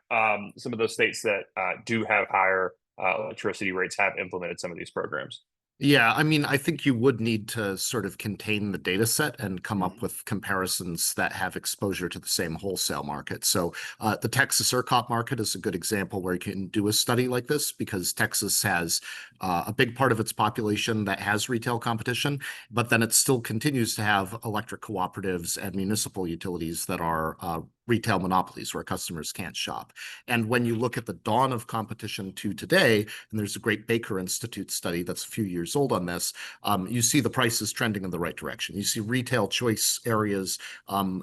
some of those states that do have higher electricity rates have implemented some of these programs. Yeah, I mean, I think you would need to sort of contain the data set and come up with comparisons that have exposure to the same wholesale market. So the Texas ERCOT market is a good example where you can do a study like this, because Texas has a big part of its population that has retail competition, but then it still continues to have electric cooperatives and municipal utilities that are retail monopolies where customers can't shop. And when you look at the dawn of competition to today, and there's a great Baker Institute study that's a few years old on this, you see the prices trending in the right direction. You see retail choice areas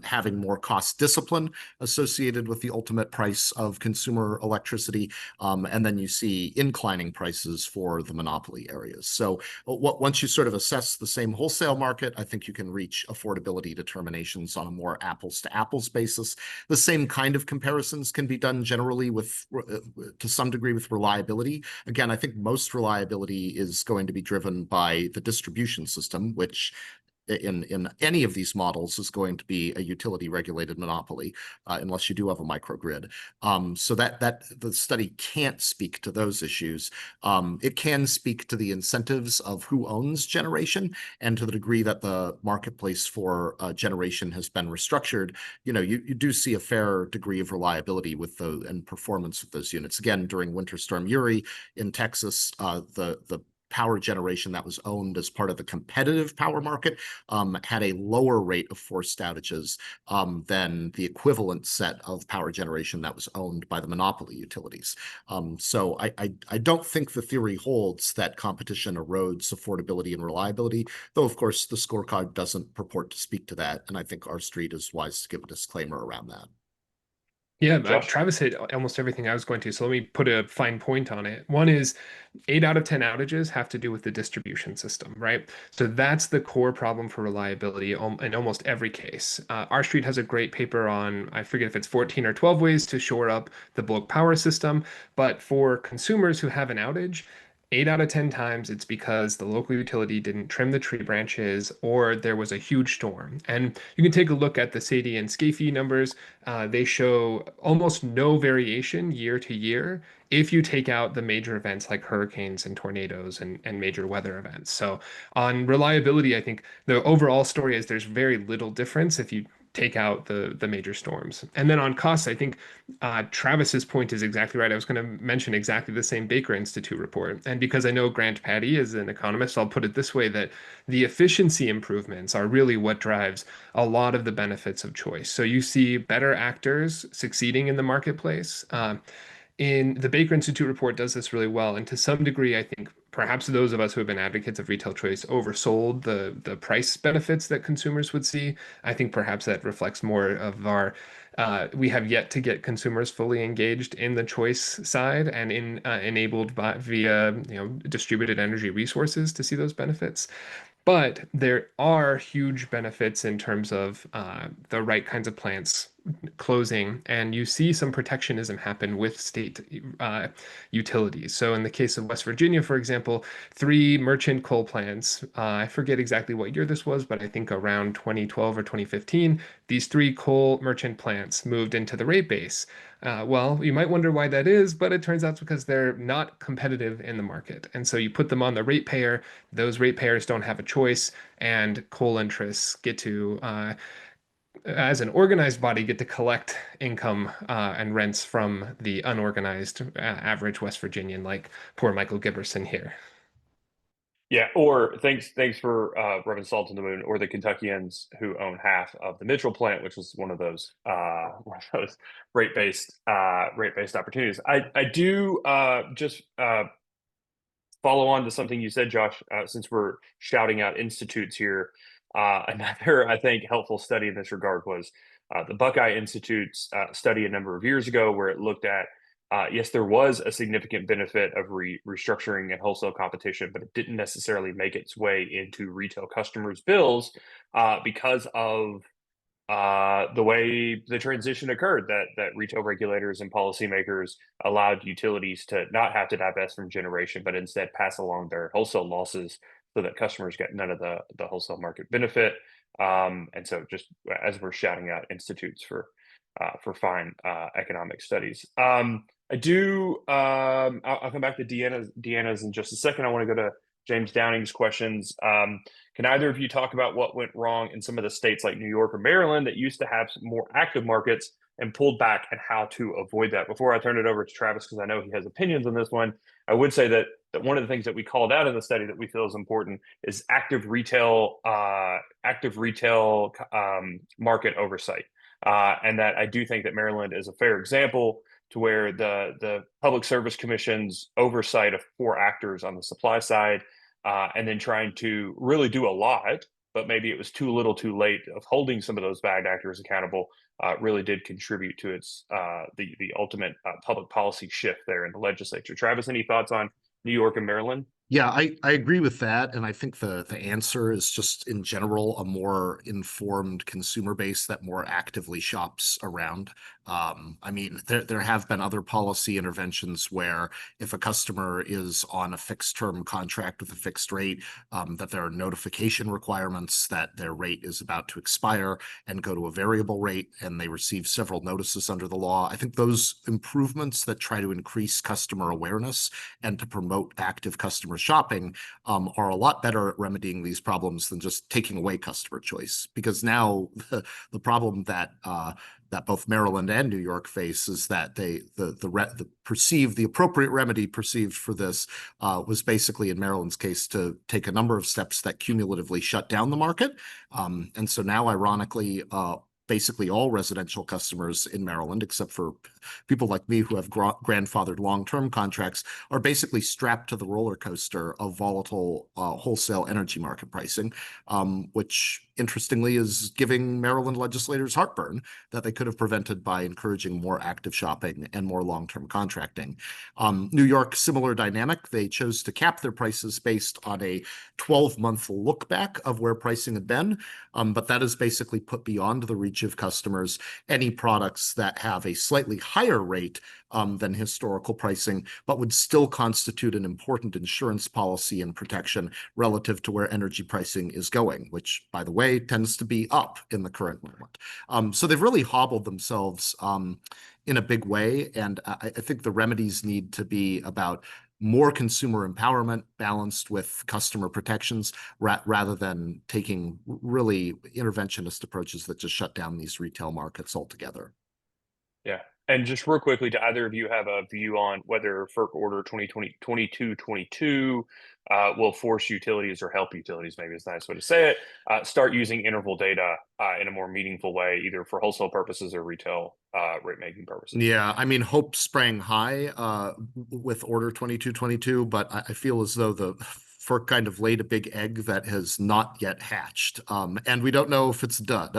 having more cost discipline associated with the ultimate price of consumer electricity, and then you see inclining prices for the monopoly areas. So once you sort of assess the same wholesale market, I think you can reach affordability determinations on a more apples to apples basis. The same kind of comparisons can be done generally with, to some degree, with reliability. Again, I think most reliability is going to be driven by the distribution system, which in any of these models is going to be a utility regulated monopoly, unless you do have a microgrid. So that the study can't speak to those issues. It can speak to the incentives of who owns generation, and to the degree that the marketplace for generation has been restructured. You do see a fair degree of reliability with and performance of those units. Again, during Winter Storm Uri in Texas, the power generation that was owned as part of the competitive power market had a lower rate of forced outages than the equivalent set of power generation that was owned by the monopoly utilities. So I don't think the theory holds that competition erodes affordability and reliability, though of course the scorecard doesn't purport to speak to that, and I think our street is wise to give a disclaimer around that. Yeah, Josh? Travis hit almost everything I was going to, so let me put a fine point on it. One is 8 out of 10 outages have to do with the distribution system, right? So that's the core problem for reliability in almost every case. Our street has a great paper on, I forget if it's 14 or 12 ways to shore up the bulk power system, but for consumers who have an outage, 8 out of 10 times it's because the local utility didn't trim the tree branches or there was a huge storm. And you can take a look at the Sadie and Scafee numbers. They show almost no variation year to year if you take out the major events like hurricanes and tornadoes and major weather events. So on reliability, I think the overall story is there's very little difference if you take out the major storms. And then on costs, I think Travis's point is exactly right. I was going to mention exactly the same Baker Institute report. And because I know Grant Patty is an economist, I'll put it this way, that the efficiency improvements are really what drives a lot of the benefits of choice. So you see better actors succeeding in the marketplace. In the Baker Institute report does this really well. And to some degree, I think perhaps those of us who have been advocates of retail choice oversold the price benefits that consumers would see. I think perhaps that reflects more of our we have yet to get consumers fully engaged in the choice side and enabled via distributed energy resources to see those benefits. But there are huge benefits in terms of the right kinds of plants closing, and you see some protectionism happen with state utilities. So in the case of West Virginia, for example, 3 merchant coal plants, I forget exactly what year this was, but I think around 2012 or 2015, these 3 coal merchant plants moved into the rate base. Well, you might wonder why that is, but it turns out it's because they're not competitive in the market. And so you put them on the ratepayer, those ratepayers don't have a choice, and coal interests get to, as an organized body, get to collect income and rents from the unorganized average West Virginian, like poor Michael Giberson here. Yeah, or thanks for rubbing salt in the wound, or the Kentuckians who own half of the Mitchell plant, which was one of those rate-based opportunities. I do just follow on to something you said, Josh, since we're shouting out institutes here. Another, I think, helpful study in this regard was the Buckeye Institute's study a number of years ago, where it looked at yes, there was a significant benefit of restructuring and wholesale competition, but it didn't necessarily make its way into retail customers' bills because of the way the transition occurred. That retail regulators and policymakers allowed utilities to not have to divest from generation, but instead pass along their wholesale losses so that customers get none of the wholesale market benefit. And so, just as we're shouting out institutes for fine economic studies. I do. I'll come back to Deanna's in just a second. I want to go to James Downing's questions. Can either of you talk about what went wrong in some of the states like New York or Maryland that used to have some more active markets and pulled back, and how to avoid that? Before I turn it over to Travis, because I know he has opinions on this one, I would say that one of the things that we called out in the study that we feel is important is active retail market oversight. and that I do think that Maryland is a fair example to where the Public Service Commission's oversight of 4 actors on the supply side, and then trying to really do a lot, but maybe it was too little too late of holding some of those bad actors accountable, really did contribute to its the ultimate public policy shift there in the legislature. Travis, any thoughts on New York and Maryland? Yeah, I agree with that. And I think the answer is just in general a more informed consumer base that more actively shops around. I mean, there have been other policy interventions where if a customer is on a fixed term contract with a fixed rate, that there are notification requirements that their rate is about to expire and go to a variable rate, and they receive several notices under the law. I think those improvements that try to increase customer awareness and to promote active customer shopping are a lot better at remedying these problems than just taking away customer choice. Because now the problem that that both Maryland and New York face is that the appropriate remedy perceived for this was basically in Maryland's case to take a number of steps that cumulatively shut down the market. And so now, ironically, basically all residential customers in Maryland, except for people like me who have grandfathered long-term contracts, are basically strapped to the roller coaster of volatile wholesale energy market pricing, which interestingly is giving Maryland legislators heartburn that they could have prevented by encouraging more active shopping and more long-term contracting. New York, similar dynamic. They chose to cap their prices based on a 12-month look back of where pricing had been, but that is basically put beyond the reach of customers any products that have a slightly higher rate than historical pricing, but would still constitute an important insurance policy and protection relative to where energy pricing is going, which, by the way, tends to be up in the current moment. So they've really hobbled themselves in a big way, and I think the remedies need to be about more consumer empowerment balanced with customer protections rather than taking really interventionist approaches that just shut down these retail markets altogether. Yeah. And just real quickly, do either of you have a view on whether FERC Order 2020-22 will force utilities or help utilities, maybe it's a nice way to say it, start using interval data in a more meaningful way, either for wholesale purposes or retail rate-making purposes? Yeah, I mean, hope sprang high with Order 2222, but I feel as though the FERC kind of laid a big egg that has not yet hatched, and we don't know if it's done.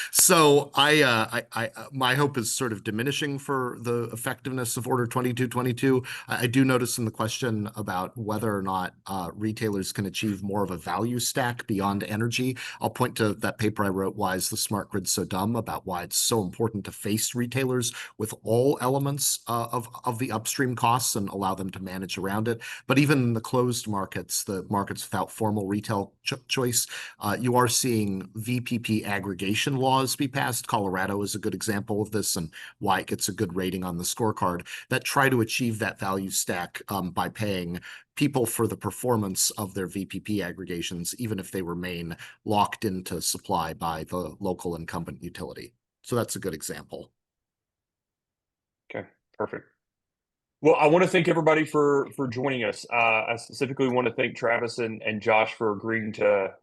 So my hope is sort of diminishing for the effectiveness of Order 2222. I do notice in the question about whether or not retailers can achieve more of a value stack beyond energy. I'll point to that paper I wrote, Why is the Smart Grid So Dumb?, about why it's so important to face retailers with all elements of the upstream costs and allow them to manage around it. But even in the closed markets, the markets without formal retail choice, you are seeing VPP aggregation laws be passed. Colorado is a good example of this and why it gets a good rating on the scorecard, that try to achieve that value stack by paying people for the performance of their VPP aggregations, even if they remain locked into supply by the local incumbent utility. So that's a good example. Okay, perfect. Well, I want to thank everybody for joining us. I specifically want to thank Travis and Josh for agreeing to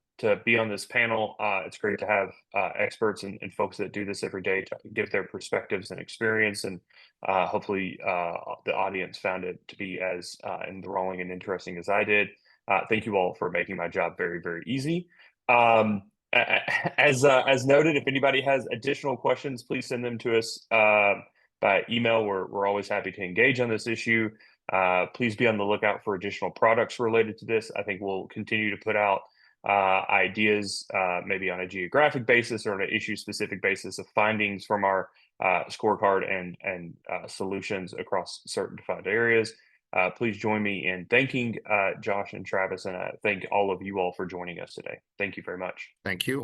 be on this panel. It's great to have experts and folks that do this every day to give their perspectives and experience, and hopefully the audience found it to be as enthralling and interesting as I did. Thank you all for making my job very, very easy. As noted, if anybody has additional questions, please send them to us by email. We're always happy to engage on this issue. Please be on the lookout for additional products related to this. I think we'll continue to put out ideas, maybe on a geographic basis or on an issue-specific basis of findings from our scorecard and solutions across certain defined areas. Please join me in thanking Josh and Travis, and thank all of you all for joining us today. Thank you very much. Thank you.